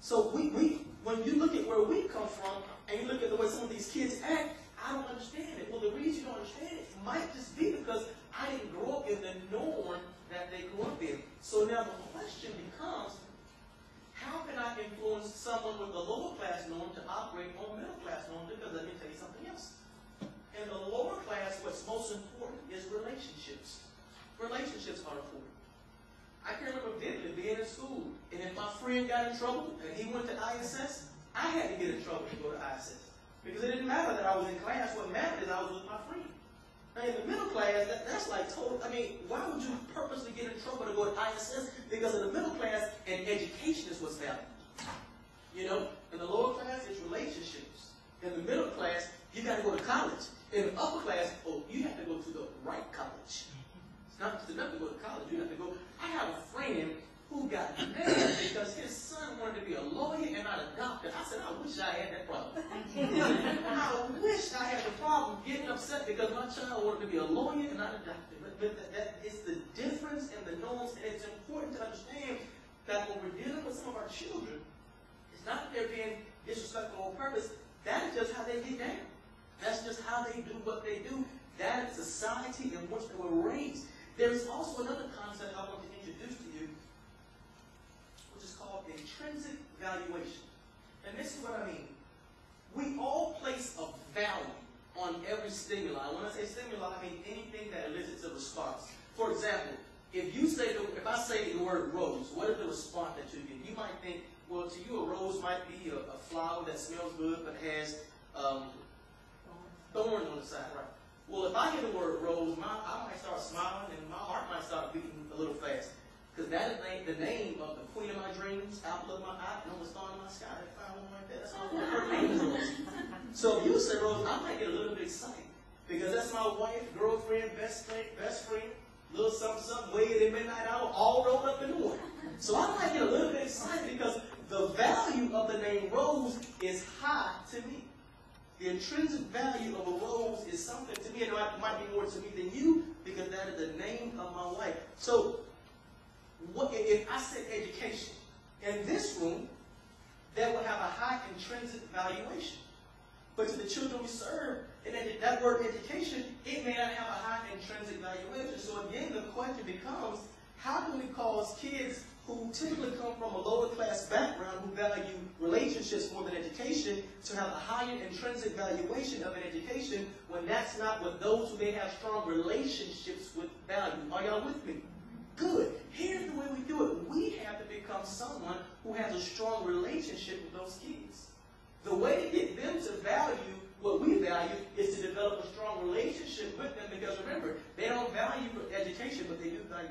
So when you look at where we come from, and you look at the way some of these kids act, I don't understand it. Well, the reason you don't understand it might just be because I didn't grow up in the norm that they grew up in. So now the question becomes, how can I influence someone with a lower class norm to operate on middle class norm? Because let me tell you something else. In the lower class, what's most important is relationships. Relationships are important. I can remember vividly being in school, and if my friend got in trouble and he went to ISS, I had to get in trouble to go to ISS. Because it didn't matter that I was in class. What mattered is I was with my friend. Now, in the middle class, that's like total. I mean, why would you purposely get in trouble to go to ISS? Because in the middle class, and education is what's valued. You know, in the lower class, it's relationships. In the middle class, you got to go to college. In the upper class, oh, you have to go to the right college. It's not just enough to go to college. You have to go. I have a friend who got mad because his son wanted to be a lawyer and not a doctor. I said, I wish I had that problem. I wish I had the problem getting upset because my child wanted to be a lawyer and not a doctor. But that is the difference in the norms, and it's important to understand that when we're dealing with some of our children, it's not that they're being disrespectful on purpose. That is just how they get down. That's just how they do what they do. That is society in which they were raised. There is also another concept I want to introduce to you, which is called intrinsic valuation. And this is what I mean. We all place a value on every stimuli. When I say stimuli, I mean anything that elicits a response. For example, if I say the word rose, what is the response that you get? You might think, well, to you a rose might be a flower that smells good but has thorns on the side, right? Well, if I hear the word rose, I might start smiling and my heart might start beating a little fast. Because that is the name of the queen of my dreams, apple of my eye, and on the star in my sky. That found one like that. That's all her name is Rose. So if you say Rose, I might get a little bit excited. Because that's my wife, girlfriend, best friend, little something, way in the midnight hour, all rolled up in one. So I might get a little bit excited because the value of the name Rose is high to me. The intrinsic value of a rose is something to me, and it might be more to me than you, because that is the name of my wife. So, if I said education, in this room, that would have a high intrinsic valuation. But to the children we serve, and that word education, it may not have a high intrinsic valuation. So again, the question becomes, how can we cause kids who typically come from a lower class background, who value relationships more than education, to have a higher intrinsic valuation of an education when that's not what those who may have strong relationships with value? Are y'all with me? Good. Here's the way we do it. We have to become someone who has a strong relationship with those kids. The way to get them to value what we value is to develop a strong relationship with them, because remember, they don't value education, but they do value